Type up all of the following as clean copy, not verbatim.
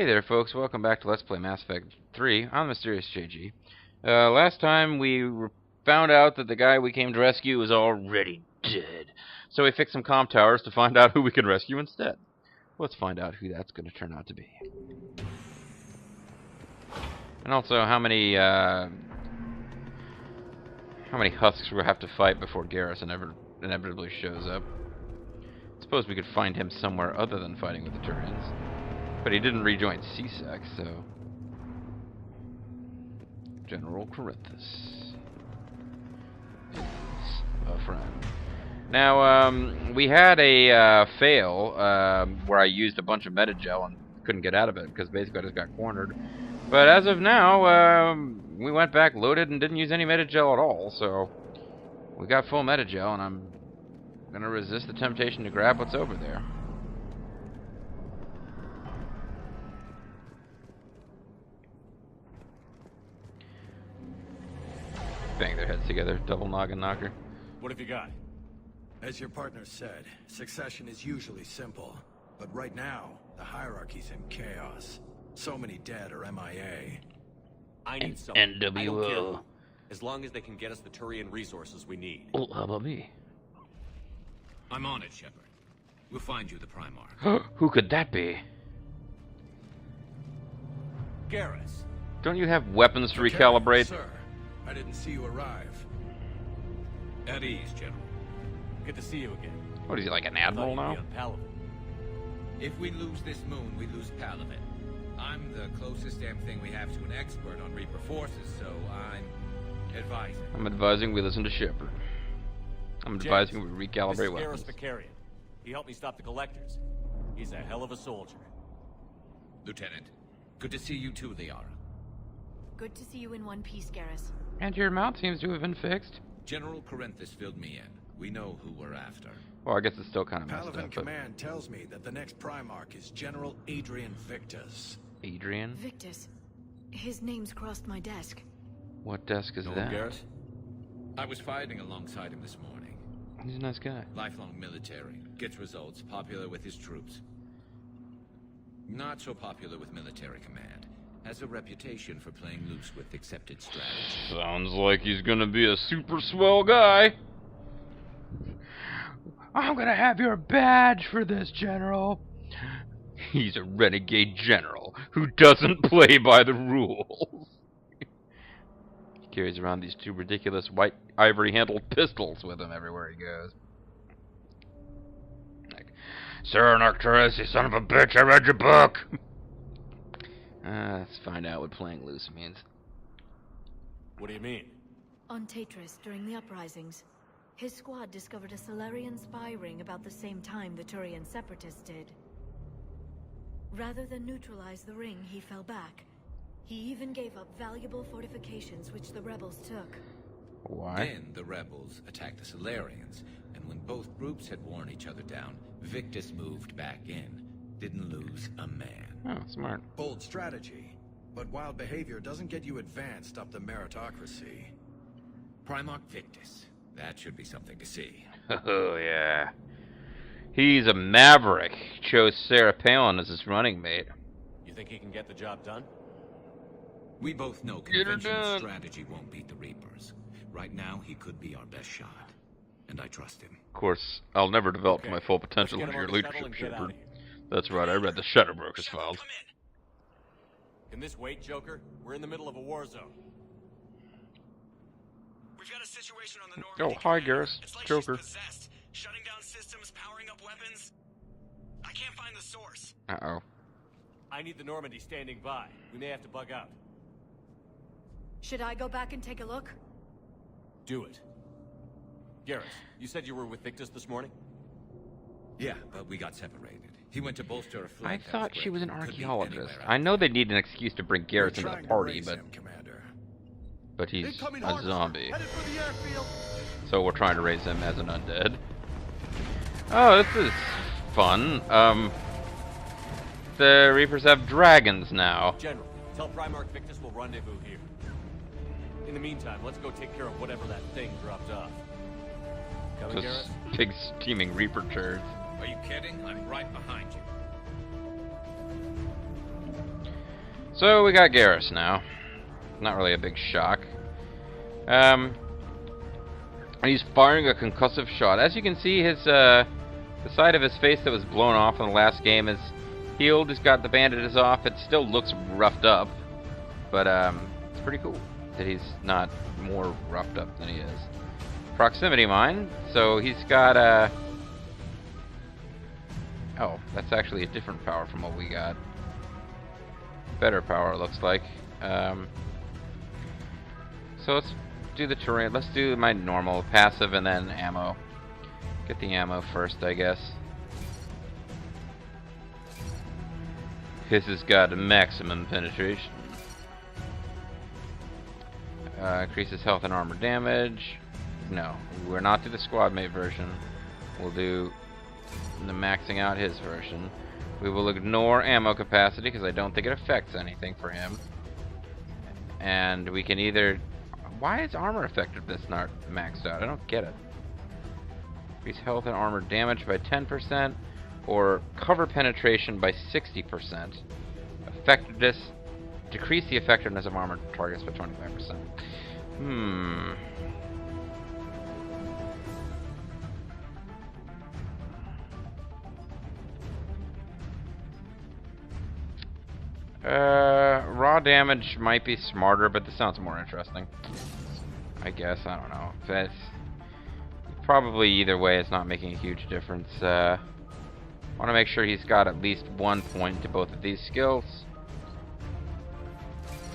Hey there, folks. Welcome back to Let's Play Mass Effect 3. I'm Mysterious JG. Last time we found out that the guy we came to rescue was already dead. So we fixed some comm towers to find out who we can rescue instead. Let's find out who that's going to turn out to be. And also how many husks we'll have to fight before Garrus inevitably shows up. I suppose we could find him somewhere other than fighting with the Turians. But he didn't rejoin CSEC, so... General Corinthus is a friend. Now, we had a fail where I used a bunch of metagel and couldn't get out of it because basically I just got cornered. But as of now, we went back, loaded, and didn't use any metagel at all, so we got full metagel, and I'm gonna resist the temptation to grab what's over there. Bang their heads together, double noggin knocker. What have you got? As your partner said, succession is usually simple. But right now, the hierarchy's in chaos. So many dead or MIA. I need something. NWO. I don't care. As long as they can get us the Turian resources we need. Oh, how about me? I'm on it, Shepard. We'll find you the Primarch. Who could that be? Garrus. Don't you have weapons to recalibrate? Sir, I didn't see you arrive. At ease, General. Good to see you again. What is he, like an admiral now? If we lose this moon, we lose Palaven. I'm the closest damn thing we have to an expert on Reaper forces, so I'm advising. I'm advising we listen to Shepard. I'm advising we recalibrate weapons. Garrus. He helped me stop the Collectors. He's a hell of a soldier. Lieutenant, good to see you too, Liara. Good to see you in one piece, Garrus. And your mount seems to have been fixed. General Corinthus filled me in. We know who we're after. Well, I guess it's still kind of messed Palaven up, but... Command tells me that the next Primarch is General Adrian Victus. Adrian? Victus. His name's crossed my desk. What desk is Know that? him, Garrus? I was fighting alongside him this morning. He's a nice guy. Lifelong military. Gets results. Popular with his troops. Not so popular with military command. Has a reputation for playing loose with accepted strategy. Sounds like he's gonna be a super swell guy. I'm gonna have your badge for this, General. He's a renegade general who doesn't play by the rules. He carries around these two ridiculous white ivory-handled pistols with him everywhere he goes. Like, Sir Nocturus, you son of a bitch, I read your book! Let's find out what playing loose means. What do you mean? On Tatris, during the uprisings, his squad discovered a Solarian spy ring about the same time the Turian Separatists did. Rather than neutralize the ring, he fell back. He even gave up valuable fortifications which the rebels took. Why? Then the rebels attacked the Solarians, and when both groups had worn each other down, Victus moved back in. Didn't lose a man. Oh, smart. Bold strategy. But wild behavior doesn't get you advanced up the meritocracy. Primarch Victus. That should be something to see. Oh, yeah. He's a maverick. He chose Sarah Palin as his running mate. You think he can get the job done? We both know Get her conventional done. strategy won't beat the Reapers. Right now, he could be our best shot. And I trust him. Of course, I'll never develop to Okay. my full potential Let's under get your him on the leadership, shuttle and get out Shepard. of here. That's right, I read the Shutterbrokers files. Can this wait, Joker? We're in the middle of a war zone. We've got a situation on the Oh, Normandy. hi, Commander. Garrus. It's like Joker. she's possessed, shutting down systems, powering up weapons. I can't find the source. Uh-oh. I need the Normandy standing by. We may have to bug out. Should I go back and take a look? Do it. Garrus, you said you were with Victus this morning? Yeah, but we got separated. He went to bolster a I flank. thought she was an Could be archaeologist. anywhere I out know there. they need an excuse to bring Garrus into the party, but he's Incoming a harvester, zombie. headed for the airfield. So we're trying to raise him as an undead. Oh, this is fun. The Reapers have dragons now. General, tell Primarch Victus we'll rendezvous here. In the meantime, let's go take care of whatever that thing dropped off. Coming, Just Garrus? big steaming Reaper turds. Are you kidding? I'm right behind you. So we got Garrus now. Not really a big shock. He's firing a concussive shot. As you can see, his the side of his face that was blown off in the last game is healed. He's got the bandages off. It still looks roughed up, but it's pretty cool that he's not more roughed up than he is. Proximity mine. So he's got oh, that's actually a different power from what we got. Better power, it looks like. So let's do the terrain. Let's do my normal passive and then ammo. Get the ammo first, I guess. His has got a maximum penetration. Increases health and armor damage. No, we're not do the squad mate version. We'll do the maxing out his version. We will ignore ammo capacity because I don't think it affects anything for him. And we can either... Why is armor effectiveness not maxed out? I don't get it. Increase health and armor damage by 10%, or cover penetration by 60%. Effectiveness... Decrease the effectiveness of armor targets by 25%. Raw damage might be smarter, but this sounds more interesting. I guess, I don't know. That's probably either way, it's not making a huge difference. Want to make sure he's got at least 1 point to both of these skills,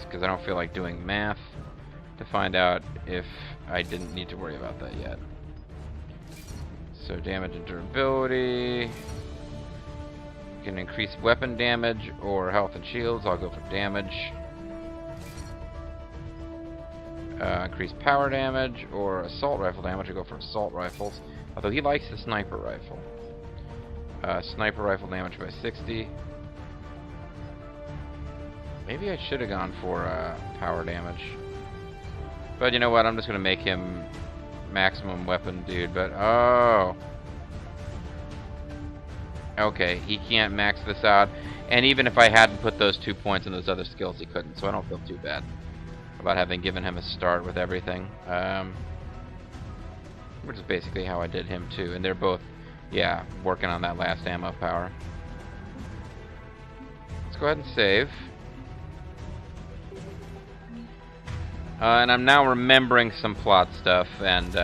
because I don't feel like doing math to find out if I didn't need to worry about that yet. So damage and durability. Can increase weapon damage or health and shields. I'll go for damage. Increase power damage or assault rifle damage. I'll go for assault rifles. Although he likes the sniper rifle. Sniper rifle damage by 60. Maybe I should have gone for power damage. But you know what? I'm just going to make him maximum weapon dude. But, oh... Okay, he can't max this out, and even if I hadn't put those 2 points in those other skills, he couldn't, so I don't feel too bad about having given him a start with everything. Which is basically how I did him too, and they're both, yeah, working on that last ammo power. Let's go ahead and save. And I'm now remembering some plot stuff, and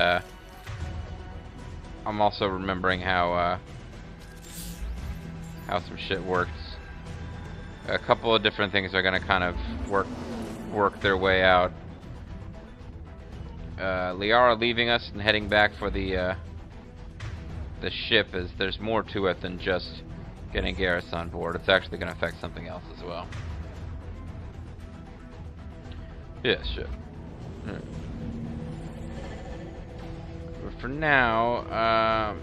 I'm also remembering how some shit works. A couple of different things are gonna kind of work their way out. Liara leaving us and heading back for the ship is there's more to it than just getting Garrus on board. It's actually gonna affect something else as well. Yeah, ship. But for now,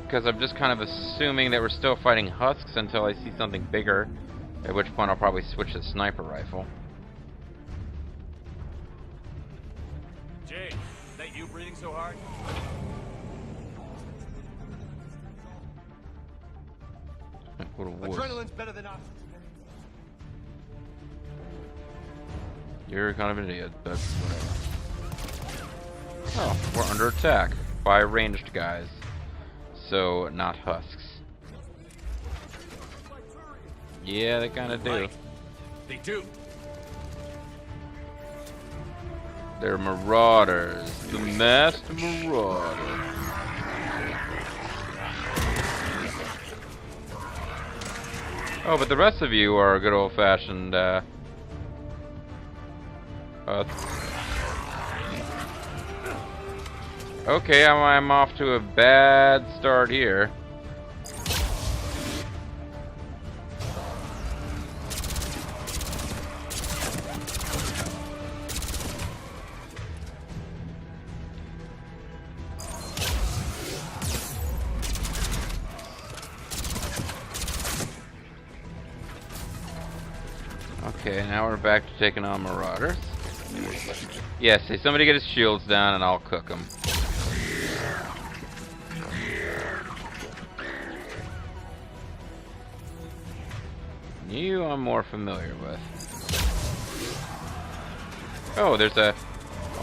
because I'm just kind of assuming that we're still fighting husks until I see something bigger, at which point I'll probably switch to sniper rifle. Jay, is that you breathing so hard? What a wood. Adrenaline's better than oxygen. You're kind of an idiot, but whatever. Oh, we're under attack by ranged guys. So, not husks. Yeah, they kind of do. Right. They do. They're marauders. The masked marauder. Oh, but the rest of you are good old-fashioned, okay, I'm off to a bad start here. Okay, now we're back to taking on marauders. Yes, hey, somebody get his shields down and I'll cook them. You I'm more familiar with. Oh, there's one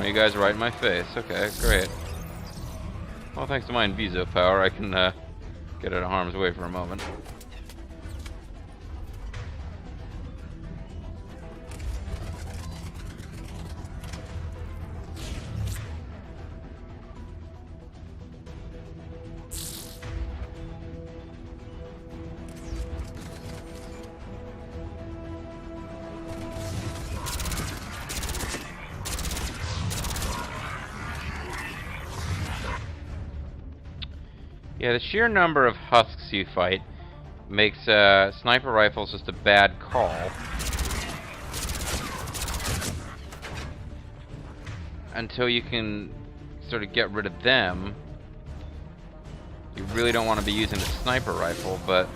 of you guys right in my face. Okay, great. Well, thanks to my Inviso power, I can get out of harm's way for a moment. Yeah, the sheer number of husks you fight makes sniper rifles just a bad call. Until you can sort of get rid of them, you really don't want to be using the sniper rifle, but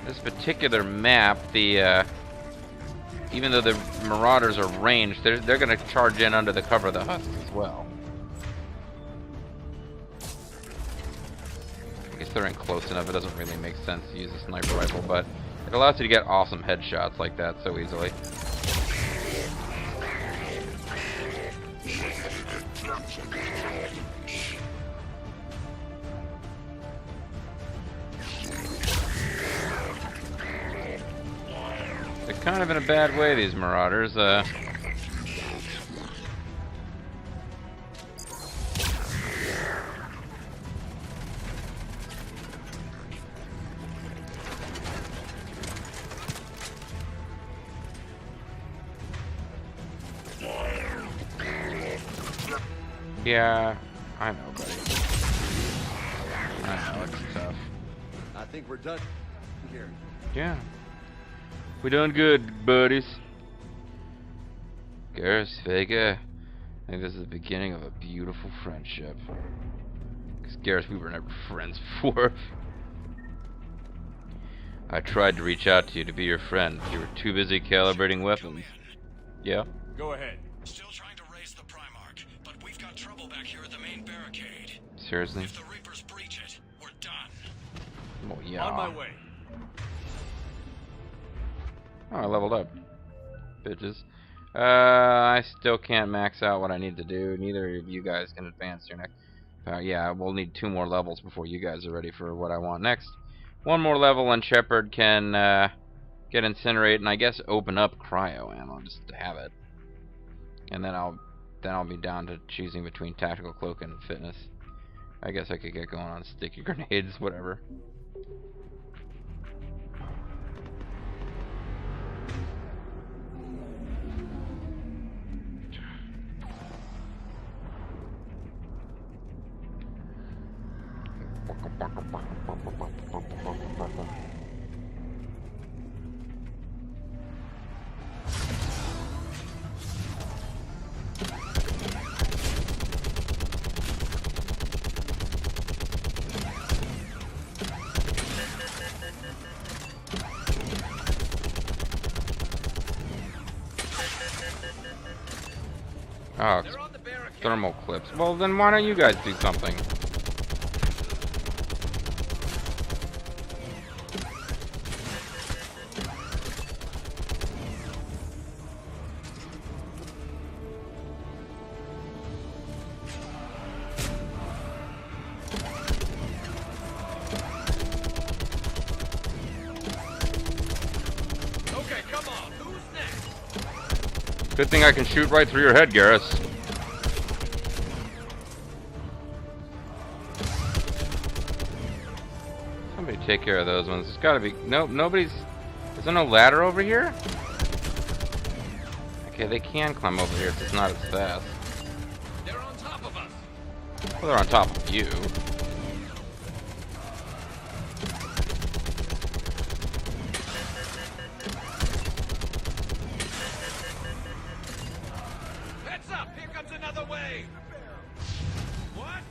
this particular map, even though the Marauders are ranged, they're going to charge in under the cover of the husks as well. I guess they're in close enough, it doesn't really make sense to use a sniper rifle, but it allows you to get awesome headshots like that so easily. They're kind of in a bad way, these Marauders. Yeah, I know, buddy. I know, it's tough. I think we're done here. Yeah. We done good, buddies. Garrus, Vega. I think this is the beginning of a beautiful friendship. Because Garrus, we were never friends before. I tried to reach out to you to be your friend. You were too busy calibrating weapons. Yeah? Go ahead. Still trying to raise the Primarch, but we've got trouble back here at the main barricade. Seriously? If the Reapers breach it, we're done. Oh, yeah. On my way. Oh, I leveled up. Bitches. I still can't max out what I need to do. Neither of you guys can advance your next. Yeah, we'll need 2 more levels before you guys are ready for what I want next. 1 more level and Shepard can get Incinerate and I guess open up Cryo Ammo just to have it. And then I'll be down to choosing between Tactical Cloak and Fitness. I guess I could get going on Sticky Grenades, whatever. Oh, it's thermal clips. Well, then why don't you guys do something? Okay, come on. Who's next? Good thing I can shoot right through your head, Garrus. Somebody take care of those ones. There's gotta be... Nope, nobody's... Is there no ladder over here? Okay, they can climb over here if it's not as fast. They're on top of us. Well, they're on top of you. Heads up! Here comes another wave! What?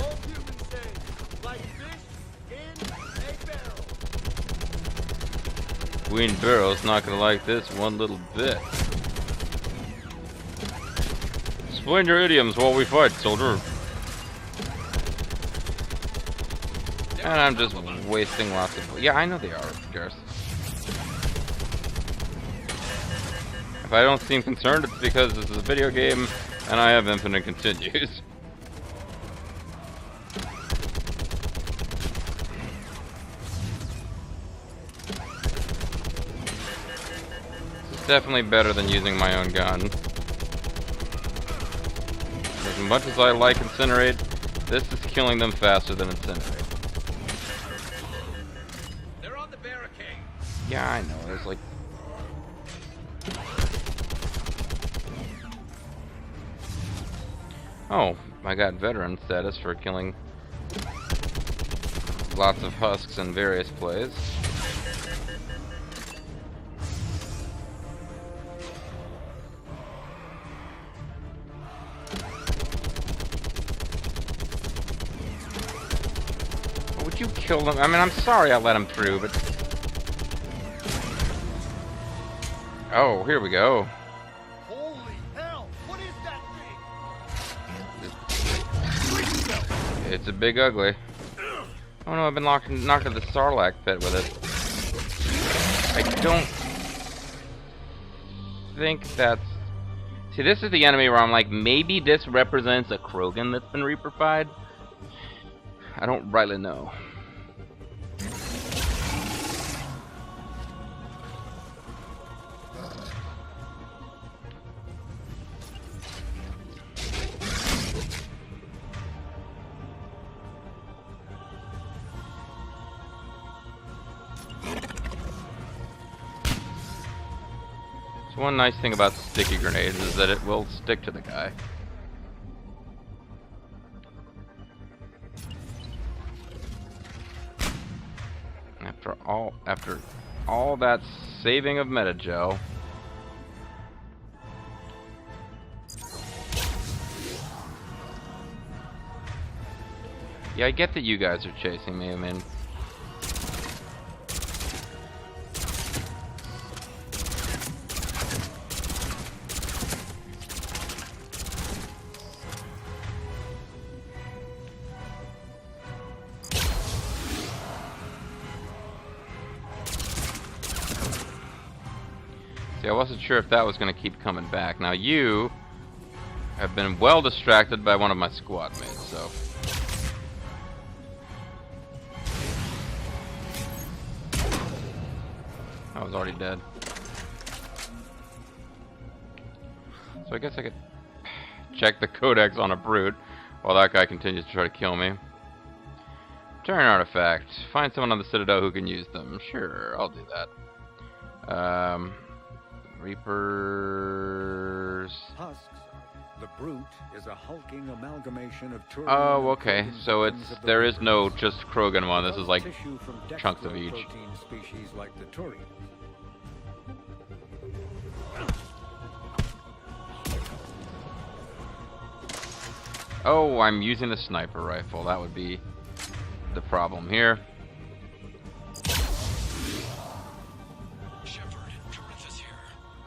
Old humans say, like fish in a barrel. Queen Barrel's not gonna like this one little bit. Explain your idioms while we fight, soldier. And I'm just wasting lots of... Yeah, I know they are, Garrus. If I don't seem concerned, it's because this is a video game and I have infinite continues. It's definitely better than using my own gun. As much as I like Incinerate, this is killing them faster than Incinerate. They're on the barricade. Yeah, I know. There's like... Oh, I got veteran status for killing lots of husks in various plays. Would you kill them? I mean, I'm sorry I let him through, but... Oh, here we go. Holy hell! What is that thing? It's a big ugly. Oh no, I've been knocked into the Sarlacc pit with it. I don't think that's... See, this is the enemy where I'm like, maybe this represents a Krogan that's been reaper-fied? I don't rightly know. One nice thing about sticky grenades is that it will stick to the guy. After all that saving of metagel. Yeah, I get that you guys are chasing me, I mean... I wasn't sure if that was going to keep coming back. Now you have been well distracted by one of my squad mates, so... I was already dead. So I guess I could check the codex on a brute while that guy continues to try to kill me. Return artifact. Find someone on the Citadel who can use them. Sure, I'll do that. Reapers. Husks. The brute is a hulking amalgamation of Turian. Oh, okay. So there is no just Krogan one. This is like chunks of each. Species like the Turian. Oh, I'm using the sniper rifle. That would be the problem here.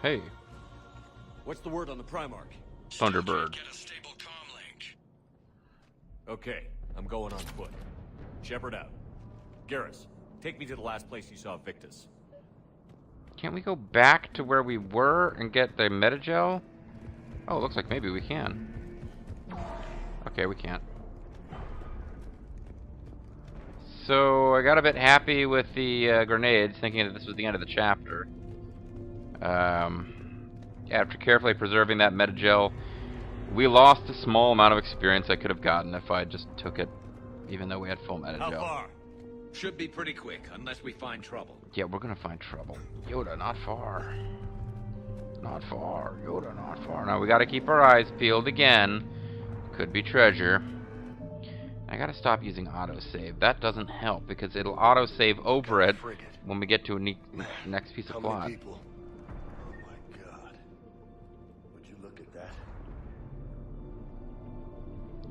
Hey. What's the word on the Primarch? Thunderbird. Get a stable comm link. Okay, I'm going on foot. Shepard out. Garrus, take me to the last place you saw Victus. Can't we go back to where we were and get the metagel? Oh, it looks like maybe we can. Okay, we can't. So, I got a bit happy with the grenades, thinking that this was the end of the chapter. After carefully preserving that metagel, we lost a small amount of experience I could have gotten if I just took it, even though we had full metagel. How far? Should be pretty quick, unless we find trouble. Yeah, we're gonna find trouble. Yoda, not far. Not far. Yoda, not far. Now, we gotta keep our eyes peeled again. Could be treasure. I gotta stop using autosave. That doesn't help, because it'll autosave over it when we get to a next piece of plot.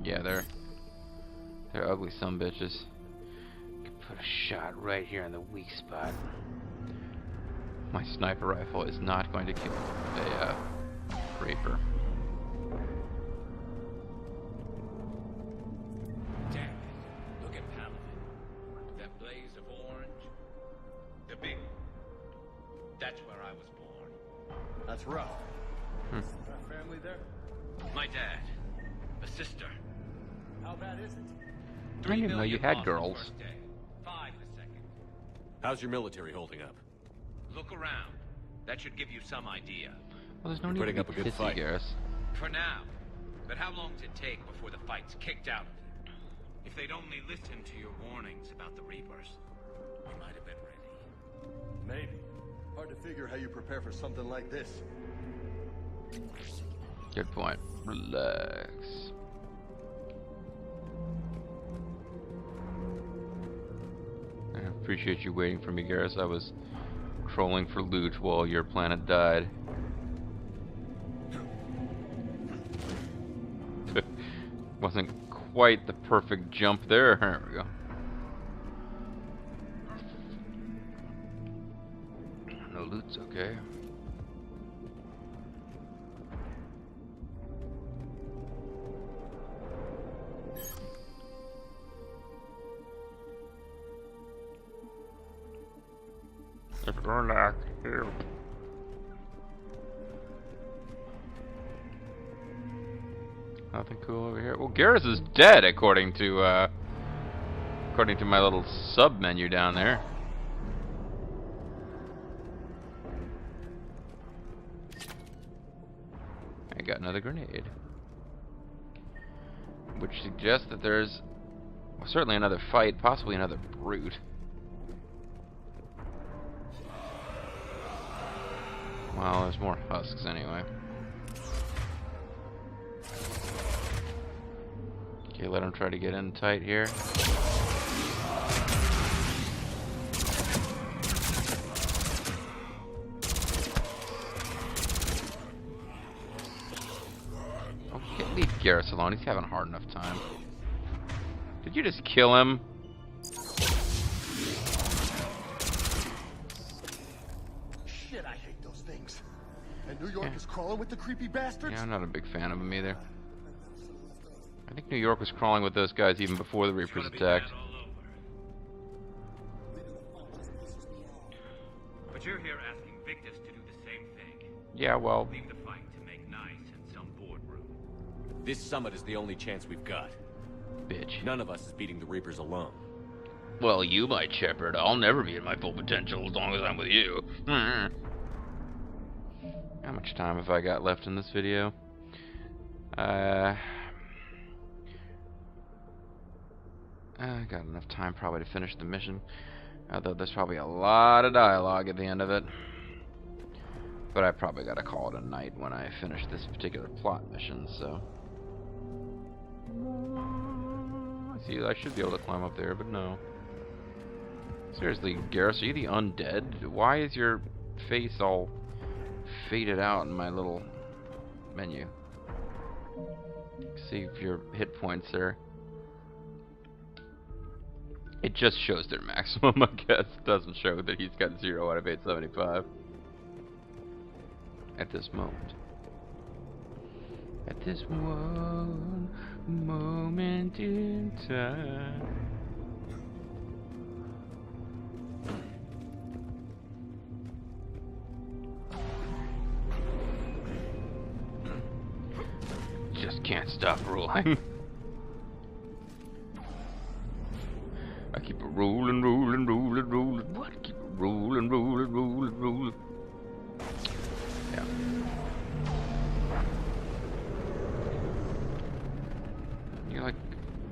Yeah, they're ugly sumbitches. Could put a shot right here in the weak spot. My sniper rifle is not going to kill a Reaper. there? My dad. A sister. How bad is it? I didn't know you had girls. First day. 5 the second. How's your military holding up? Look around. That should give you some idea. Well, there's no You're need putting to up a be good pissy, fight. Garrus. For now. But how long does it take before the fight's kicked out of you? If they'd only listened to your warnings about the Reapers, we might have been ready. Maybe. Hard to figure how you prepare for something like this. Good point. Relax. I appreciate you waiting for me, Garrus. I was trolling for loot while your planet died. Wasn't quite the perfect jump there. There we go. No loot's okay. Relax. Here. Nothing cool over here. Well, Garrus is dead, according to my little sub menu down there. I got another grenade, which suggests that there's certainly another fight, possibly another brute. Well, there's more husks anyway. Okay, let him try to get in tight here. Okay, leave Garrus alone. He's having a hard enough time. Did you just kill him? Shit, I hate those things. And New York is crawling with the creepy bastards? Yeah, I'm not a big fan of him either. I think New York was crawling with those guys even before the Reapers attacked. But you're here asking Victus to do the same thing. Yeah, well, Leave the fight to make nice in some boardroom. This summit is the only chance we've got. bitch. None of us is beating the Reapers alone. Well, you might, Shepard. I'll never be at my full potential as long as I'm with you. How much time have I got left in this video? I got enough time probably to finish the mission. Although there's probably a lot of dialogue at the end of it. But I probably gotta call it a night when I finish this particular plot mission, so. See, I should be able to climb up there, but no. Seriously, Garrus, are you the undead? Why is your face all faded out in my little menu? See if your hit points there. It just shows their maximum, I guess. It doesn't show that he's got 0 out of 875. At this moment. At this one moment in time. Just can't stop rolling. I keep it rolling, rolling, rolling, rolling. What? Keep it rolling, rolling, rolling, rolling. Yeah. You like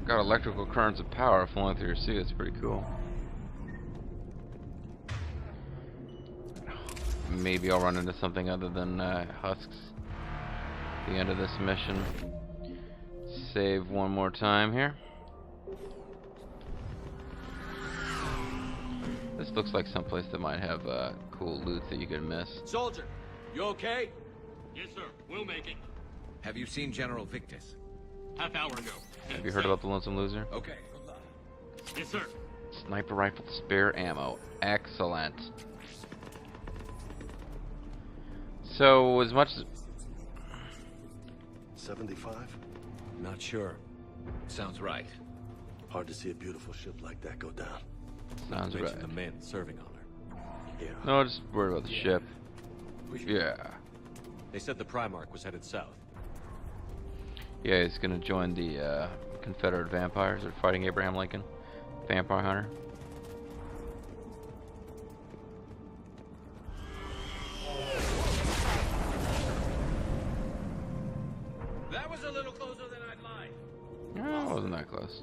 got electrical currents of power flowing through your suit. It's pretty cool. Maybe I'll run into something other than husks at the end of this mission. Save one more time here. This looks like someplace that might have cool loot that you could miss. Soldier, you okay? Yes, sir. We'll make it. Have you seen General Victus? Half hour ago. Have you heard about the Lonesome Loser? Okay. Yes, sir. Sniper rifle, spare ammo. Excellent. So, as much as... 75? Not sure. Sounds right. Hard to see a beautiful ship like that go down. Sounds right. Mention the men serving on her. Yeah. No, just worried about the ship. We should- Yeah. They said the Primarch was headed south. Yeah, he's gonna join the Confederate vampires that are fighting Abraham Lincoln. Vampire hunter. That was a little closer than I'd like. No, it wasn't that close.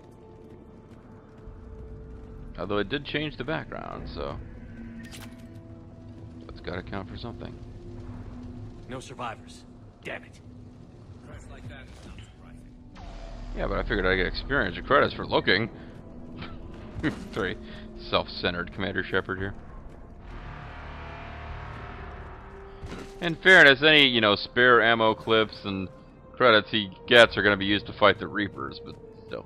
Although it did change the background, so that's gotta count for something. No survivors. Damn it. Press like that is not surprising. Yeah, but I figured I'd get experience or credits for looking. Very self-centered Commander Shepard here. In fairness, any, you know, spare ammo clips and credits he gets are going to be used to fight the Reapers, but still.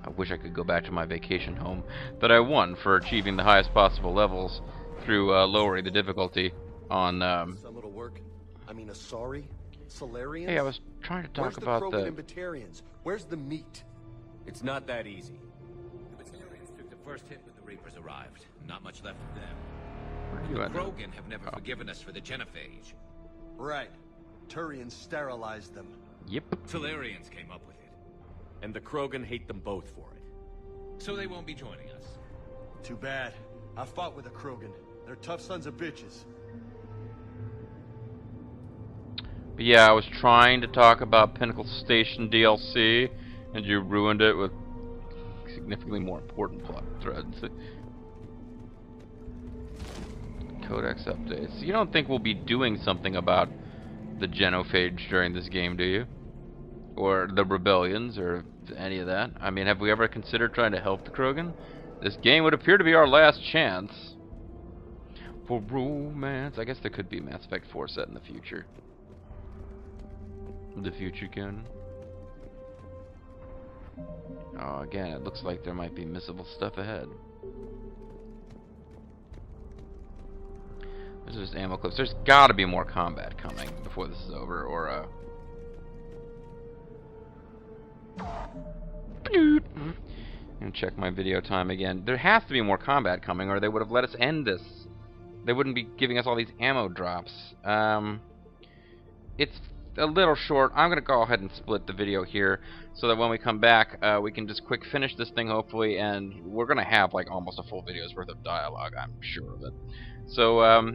I wish I could go back to my vacation home that I won for achieving the highest possible levels through lowering the difficulty on... Some it'll work. I mean, sorry? Solarians? Hey, I was trying to talk about Where's the Krogan and Batarians? Where's the meat? It's not that easy. The Batarians took the first hit when the Reapers arrived. Not much left of them. Where do The you end up? Krogan have never forgiven us for the genophage. Right. Turians sterilized them. Yep. Talarians came up with it. And the Krogan hate them both for it. So they won't be joining us. Too bad. I fought with the Krogan. They're tough sons of bitches. But yeah, I was trying to talk about Pinnacle Station DLC, and you ruined it with significantly more important plot threads. Codex updates. You don't think we'll be doing something about the genophage during this game, do you? Or the rebellions, or any of that? I mean, have we ever considered trying to help the Krogan? This game would appear to be our last chance for romance. I guess there could be a Mass Effect 4 set in the future. The future canon. Oh, again, it looks like there might be missable stuff ahead. There's just ammo clips. There's gotta be more combat coming before this is over, or and check my video time again. There has to be more combat coming, or they would have let us end this. They wouldn't be giving us all these ammo drops. It's a little short. I'm gonna go ahead and split the video here, so that when we come back, we can just quick finish this thing, hopefully, and we're gonna have like almost a full video's worth of dialogue. I'm sure of it. So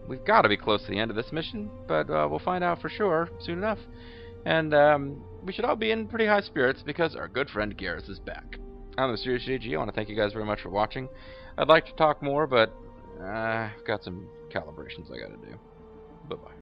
we've got to be close to the end of this mission, but we'll find out for sure soon enough. And we should all be in pretty high spirits because our good friend Garrus is back. I'm the Serious JG. I want to thank you guys very much for watching. I'd like to talk more, but I've got some calibrations I got to do. Bye-bye.